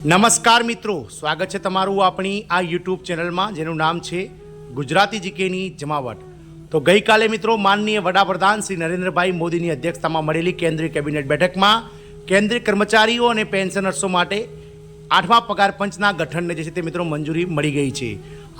નમસ્કાર મિત્રો, સ્વાગત છે તમારું આપણી આ યુટ્યુબ ચેનલમાં જેનું નામ છે ગુજરાતી જીકેની જમાવટ। તો ગઈકાલે મિત્રો માનનીય વડાપ્રધાન શ્રી નરેન્દ્રભાઈ મોદીની અધ્યક્ષતામાં મળેલી કેન્દ્રીય કેબિનેટ બેઠકમાં કેન્દ્રીય કર્મચારીઓ અને પેન્શનર્સો માટે 8મા પગાર પંચના ગઠનને જે છે તે મિત્રો મંજૂરી મળી ગઈ છે।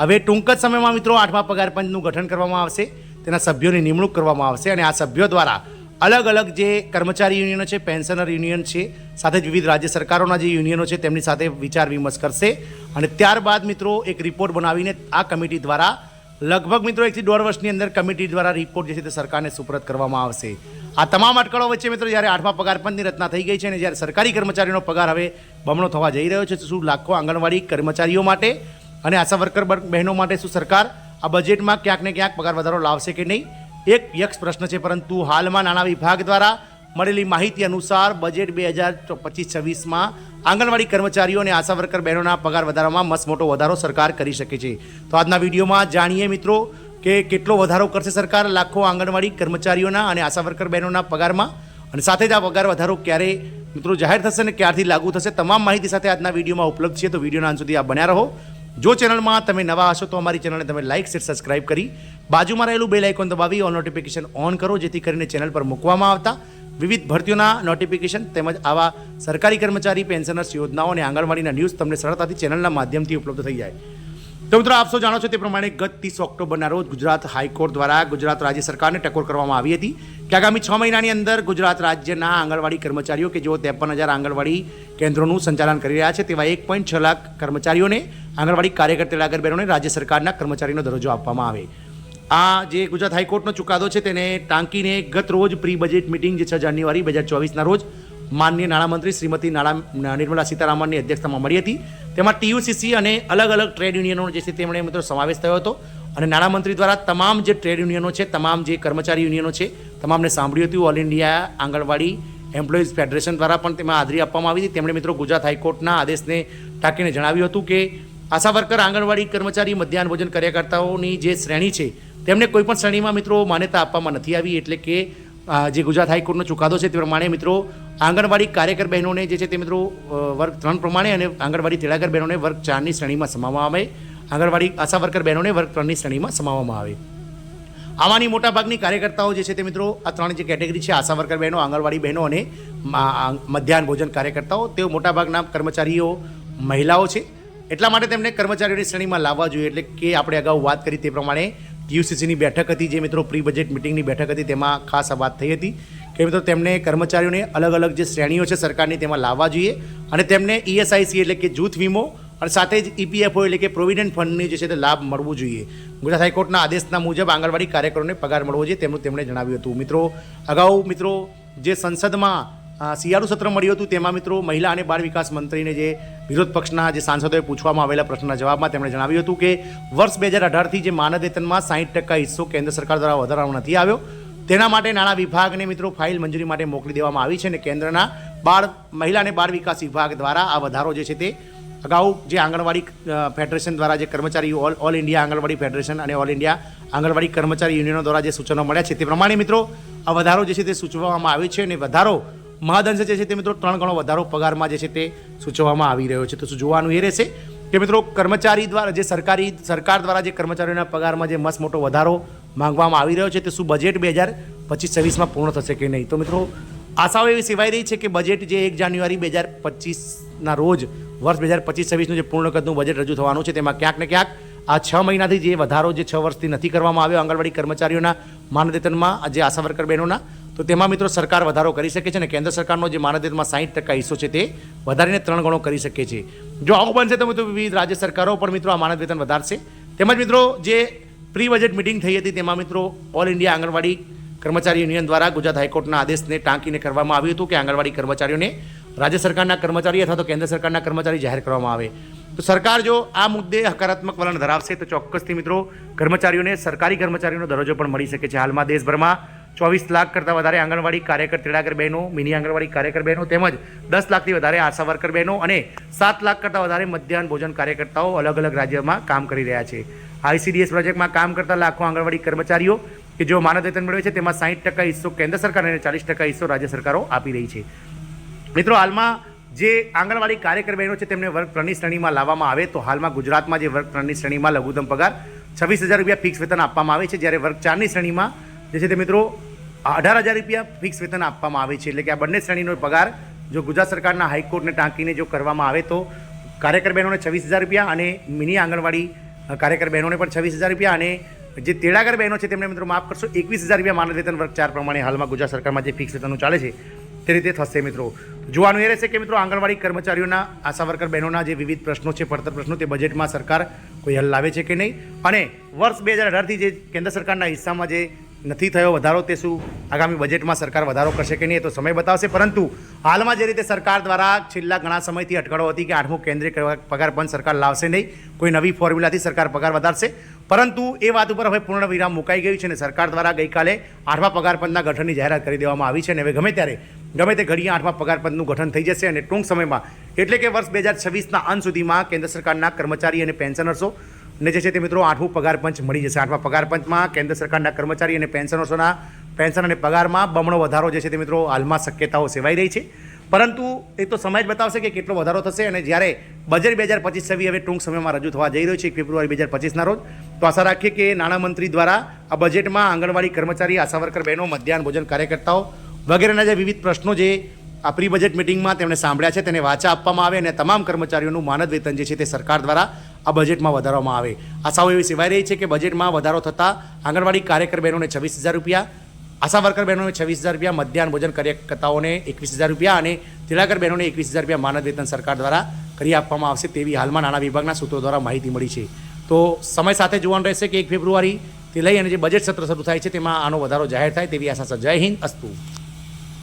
હવે ટૂંક જ સમયમાં મિત્રો 8મા પગાર પંચનું ગઠન કરવામાં આવશે, તેના સભ્યોની નિમણૂક કરવામાં આવશે અને આ સભ્યો દ્વારા अलग अलग जे कर्मचारी यूनियनो है, पेन्शनर यूनियन है, साथ विविध राज्य सरकारों जे यूनियनो है तेमनी साथे विचार विमर्श करशे अने त्यारबाद मित्रों एक रिपोर्ट बनावीने आ कमिटी द्वारा लगभग मित्रों 1 થી 1.5 वर्षनी अंदर कमिटी द्वारा रिपोर्ट जे छे ते सरकारने सुपुर्द करवामां आवशे। आ तमाम अटकळो वच्चे मित्रों ज्यारे 8મા पगार पंचनी रचना थई गई छे ने ज्यारे सरकारी कर्मचारीओनो पगार हवे बमणो थवा जई रह्यो छे, शुं लाखों आंगणवाड़ी कर्मचारीओ माटे अने आशा वर्कर बहनों माटे शुं सरकार आ बजेटमां क्यांक ने क्यांक पगार वधारो लावशे के नहीं, एक यक्ष प्रश्न है। परंतु हाल में नाना विभाग द्वारा मळेली माहिती अनुसार बजेट 2025-26 में आंगणवाड़ी कर्मचारीओ ने आशा वर्कर बहनों पगार वधारामां मस्त मोटो वधारो सरकार करी शके छे। तो आजना विडियो में जाणीए मित्रों के केटलो वधारो करशे सरकार लाखों आंगणवाड़ी कर्मचारीओना अने आशा वर्कर बहनों पगार में, अने साथे ज आ पगार वधारो क्यारे मित्रों जाहिर थशे ने क्यारथी लागू थशे, तमाम माहिती साथे आजना विडियो में उपलब्ध छे। तो विडियोना अंत सुधी आप बन्या रहो। जो चैनल में तमे नवा हशो तो अमारी चैनल ने तमे लाइक शेर सब्सक्राइब करी बाजू में रहेलू बेल आइकन दबावी ऑल नोटिफिकेशन ऑन करो, जेथी करीने चैनल पर मूकवामां आवता विविध भर्तीओना नोटिफिकेशन तेमज आवा सरकारी कर्मचारी पेन्शनर्स योजनाओं और आंगणवाड़ीना न्यूज़ तमने सरळताथी चैनलना माध्यमथी उपलब्ध थई जाए। तो मित्रों आप सौ जाणो छो ते प्रमाणे गत 30 ऑक्टोबरना रोज गुजरात हाईकोर्ट द्वारा गुजरात राज्य सरकार ने टकोर करवामां आवी हती कि आगामी 6 महीनानी अंदर गुजरात राज्यना आंगणवाड़ी कर्मचारीओ के जो 53,000 आंगणवाड़ी केन्द्रोनुं संचालन करी रह्या छे तेवा 1.6 लाख कर्मचारीओने आंगणवाड़ी कार्यकर तेलागर बहनोने राज्य सरकारना कर्मचारीनो दरजो आपवामां आवे। आ जे गुजरात हाईकोर्टनो चुकादो छे तेने टांकीने गत रोज प्री बजेट मीटिंग जे 6 जान्युआरी 2024 रोज माननीय नाणामंत्री श्रीमती निर्मला सीतारामननी अध्यक्षतामां मळी हती। तेमां टीयूसीसी अने अलग अलग ट्रेड यूनियनो जे छे तेमणे मित्रों समावेश थयो हतो अने नाणामंत्री द्वारा तमाम जे ट्रेड यूनियनो छे, तमाम जे कर्मचारी यूनियनो छे तमामने सांभळ्युं हतुं। All India anganwadi employees federation द्वारा पण तेमां हाजरी आपवामां आवी हती। तेमणे मित्रों गुजरात हाईकोर्टना आदेशने टांकीने जणाव्युं हतुं के आशा वर्कर आंगणवाड़ी कर्मचारी मध्याह्न भोजन कार्यकर्ताओनी जे श्रेणी छे तेमने कोईपण श्रेणीमां मित्रों मान्यता आपवामां नथी आवी, एटले के जे गुजरात हाईकोर्टनो चुकादो छे ते प्रमाणे मित्रों आंगणवाड़ी कार्यकर बहनों जे छे ते मित्रों वर्ग 3 प्रमाणे अने आंगणवाड़ी तेलागर बहनों वर्ग 4 नी श्रेणी में समाववामां आवे, आंगणवाड़ी आशा वर्कर बहनों वर्ग 3 नी श्रेणी में समाववामां आवे। आमानी मोटा भागनी कार्यकर्ताओं जे छे ते मित्रों आ 3 जे केटेगरी छे आशा वर्कर बहनों, आंगणवाड़ी बहनों अने मध्याह्न भोजन कार्यकर्ताओं ते मोटा भागना कर्मचारीओ महिलाओं छे, एटला माटे तेमने कर्मचारीओनी श्रेणीमां लाववा जोईए। एटले के आपणे अगाऊ वात करी ते प्रमाणे टीयूसीसीनी बैठक हती जे मित्रों प्री बजेट मीटिंगनी बैठक हती तेमां खास वात थई हती कि मित्रों तेमने कर्मचारीओने अलग अलग जे श्रेणीओ छे सरकारनी तेमां लाववा जोईए अने तेमने ईएसआईसी एटले के जूथ वीमो अने साथे ज ईपीएफओ एटले के प्रोविडेंट फंडनी जे छे ते लाभ मळवो जोईए। गुजरात हाईकोर्टना आदेशना मुजब आंगणवाड़ी कार्यकरोने पगार मळवो जोईए तेमनुं तेमणे जणाव्युं हतुं। मित्रों अगाऊ मित्रों जे संसदमां શિયાળુ સત્ર મળ્યું હતું તેમાં મિત્રો મહિલા અને બાળ વિકાસ મંત્રીને જે વિરોધ પક્ષના જે સાંસદોએ પૂછવામાં આવેલા પ્રશ્નના જવાબમાં તેમણે જણાવ્યું હતું કે વર્ષ 2018થી જે માનદ વેતનમાં 60% હિસ્સો કેન્દ્ર સરકાર દ્વારા વધારવામાં નથી આવ્યો, તેના માટે નાણાં વિભાગને મિત્રો ફાઇલ મંજૂરી માટે મોકલી દેવામાં આવી છે અને કેન્દ્રના મહિલા અને બાળ વિકાસ વિભાગ દ્વારા આ વધારો જે છે તે અગાઉ જે આંગણવાડી ફેડરેશન દ્વારા જે કર્મચારી ઓલ ઇન્ડિયા આંગણવાડી ફેડરેશન અને ઓલ ઇન્ડિયા આંગણવાડી કર્મચારી યુનિયનો દ્વારા જે સૂચનો મળ્યા છે તે પ્રમાણે મિત્રો આ વધારો જે છે તે સૂચવવામાં આવ્યો છે અને વધારો મહદઅંશે જે છે તે મિત્રો 3 ગણો વધારો પગારમાં જે છે તે સૂચવવામાં આવી રહ્યો છે। તો શું જોવાનું એ રહેશે કે મિત્રો કર્મચારી દ્વારા જે સરકાર દ્વારા જે કર્મચારીઓના પગારમાં જે મસ્ત મોટો વધારો માંગવામાં આવી રહ્યો છે તે શું બજેટ 2025-26 પૂર્ણ થશે કે નહીં। તો મિત્રો આશાઓ એવી સેવાઈ રહી છે કે બજેટ જે 1 જાન્યુઆરી 2025 રોજ વર્ષ 2025-26નું જે પૂર્ણ કદનું બજેટ રજૂ થવાનું છે તેમાં ક્યાંક ને ક્યાંક આ 6 મહિનાથી જે વધારો જે 6 વર્ષથી નથી કરવામાં આવ્યો આંગણવાડી કર્મચારીઓના માનદ વેતનમાં જે આશા વર્કર બહેનોના, તો તેમાં મિત્રો સરકાર વધારો કરી શકે છે અને કેન્દ્ર સરકારનો જે માનદ વેતનમાં 60% હિસ્સો છે તે વધારીને 3 ગણો કરી શકે છે। જો આવું બનશે તો મિત્રો વિવિધ રાજ્ય સરકારો પણ મિત્રો આ માનદ વેતન વધારશે। તેમજ મિત્રો જે પ્રી બજેટ મિટિંગ થઈ હતી તેમાં મિત્રો ઓલ ઇન્ડિયા આંગણવાડી કર્મચારી યુનિયન દ્વારા ગુજરાત હાઈકોર્ટના આદેશને ટાંકીને કરવામાં આવ્યું હતું કે આંગણવાડી કર્મચારીઓને રાજ્ય સરકારના કર્મચારી અથવા તો કેન્દ્ર સરકારના કર્મચારી જાહેર કરવામાં આવે। તો સરકાર જો આ મુદ્દે હકારાત્મક વલણ ધરાવશે તો ચોક્કસથી મિત્રો કર્મચારીઓને સરકારી કર્મચારીનો દરજ્જો પણ મળી શકે છે। હાલમાં દેશભરમાં 24 લાખ કરતાં વધારે આંગણવાડી કાર્યકર તેડાગર બહેનો, મિની આંગણવાડી કાર્યકર બહેનો તેમજ 10 લાખથી વધારે આશા વર્કર બહેનો અને 7 લાખ કરતાં વધારે મધ્યાહન ભોજન કાર્યકર્તાઓ અલગ અલગ રાજ્યમાં કામ કરી રહ્યા છે। આઈસીડીએસ પ્રોજેક્ટમાં કામ કરતા લાખો આંગણવાડી કર્મચારીઓ કે જેઓ માનદ વેતન મેળવે છે તેમાં 60% હિસ્સો કેન્દ્ર સરકાર અને 40% હિસ્સો રાજ્ય સરકારો આપી રહી છે। મિત્રો હાલમાં જે આંગણવાડી કાર્યકર બહેનો છે તેમને વર્ગ 3ની શ્રેણીમાં લાવવામાં આવે તો હાલમાં ગુજરાતમાં જે વર્ગ 3ની શ્રેણીમાં લઘુત્તમ પગાર 26,000 રૂપિયા ફિક્સ વેતન આપવામાં આવે છે, જ્યારે વર્ગ 4ની શ્રેણીમાં જે છે તે મિત્રો 18,000 રૂપિયા ફિક્સ વેતન આપવામાં આવે છે. એટલે કે આ બંને શ્રેણીનો પગાર જો ગુજરાત સરકારના હાઈકોર્ટને ટાંકીને જો કરવામાં આવે તો કાર્યકર બહેનોને 26,000 રૂપિયા અને મિની આંગણવાડી કાર્યકર બહેનોને પણ 26,000 રૂપિયા અને જે તેડાગર બહેનો છે તેમને મિત્રો માફ કરશો 21,000 રૂપિયા માનદ વેતન વર્ગ 4 પ્રમાણે હાલમાં ગુજરાત સરકારમાં જે ફિક્સ વેતનનું ચાલે છે તે રીતે થશે. મિત્રો જોવાનું એ રહેશે કે મિત્રો આંગણવાડી કર્મચારીઓના આશા વર્કર બહેનોના જે વિવિધ પ્રશ્નો છે, પડતર પ્રશ્નો, તે બજેટમાં સરકાર કોઈ હલ લાવે છે કે નહીં, અને વર્ષ 2018થી જે કેન્દ્ર સરકારના હિસ્સામાં જે નથી થયો વધારો તે શું આગામી બજેટમાં સરકાર વધારો કરશે કે નહીં એ તો સમય બતાવશે. પરંતુ હાલમાં જે રીતે સરકાર દ્વારા છેલ્લા ઘણા સમયથી અટકળો હતી કે 8મું કેન્દ્રીય પગાર પંચ સરકાર લાવશે નહીં, કોઈ નવી ફોર્મ્યુલાથી સરકાર પગાર વધારશે, પરંતુ એ વાત ઉપર હવે પૂર્ણ વિરામ મુકાઈ ગયું છે અને સરકાર દ્વારા ગઈકાલે 8મા પગાર પંચના ગઠનની જાહેરાત કરી દેવામાં આવી છે અને હવે ગમે તે ઘડીએ 8મા પગાર પંચનું ગઠન થઈ જશે અને ટૂંક સમયમાં એટલે કે વર્ષ 2026ના અંત સુધીમાં કેન્દ્ર સરકારના કર્મચારી અને પેન્શનર્સો ને જે છે તે મિત્રો 8મું પગાર પંચ મળી જશે. 8મા પગાર પંચમાં કેન્દ્ર સરકારના કર્મચારી અને પેન્શનર્સોના પેન્શન અને પગારમાં બમણો વધારો જે છે તે મિત્રો હાલમાં શક્યતાઓ સેવાઈ રહી છે, પરંતુ એ તો સમય જ બતાવશે કે કેટલો વધારો થશે. અને જ્યારે બજેટ 2025-26 હવે ટૂંક સમયમાં રજૂ થવા જઈ રહ્યો છે 1 ફેબ્રુઆરી 2025ના રોજ, તો આશા રાખીએ કે નાણામંત્રી દ્વારા આ બજેટમાં આંગણવાડી કર્મચારી, આશા વર્કર બહેનો, મધ્યાહન ભોજન કાર્યકર્તાઓ વગેરેના જે વિવિધ પ્રશ્નો જે આ પ્રી બજેટ મિટિંગમાં તેમણે સાંભળ્યા છે તેને વાચા આપવામાં આવે અને તમામ કર્મચારીઓનું માનદ વેતન જે છે તે સરકાર દ્વારા આ બજેટમાં વધારવામાં આવે. આશાઓ એવી સેવાઈ રહી છે કે બજેટમાં વધારો થતાં આંગણવાડી કાર્યકર બહેનોને 26,000 રૂપિયા, આશા વર્કર બહેનોને 26,000 રૂપિયા, મધ્યાહન ભોજન કાર્યકર્તાઓને 21,000 રૂપિયા અને તેડાગર બહેનોને 21,000 રૂપિયા માનદ વેતન સરકાર દ્વારા કરી આપવામાં આવશે તેવી હાલમાં નાણાં વિભાગના સૂત્રો દ્વારા માહિતી મળી છે. તો સમય સાથે જોવાનું રહેશે કે 1 ફેબ્રુઆરીથી લઈ અને જે બજેટ સત્ર શરૂ થાય છે તેમાં આનો વધારો જાહેર થાય તેવી આશા છે. જય હિન્દ, અસ્તુ.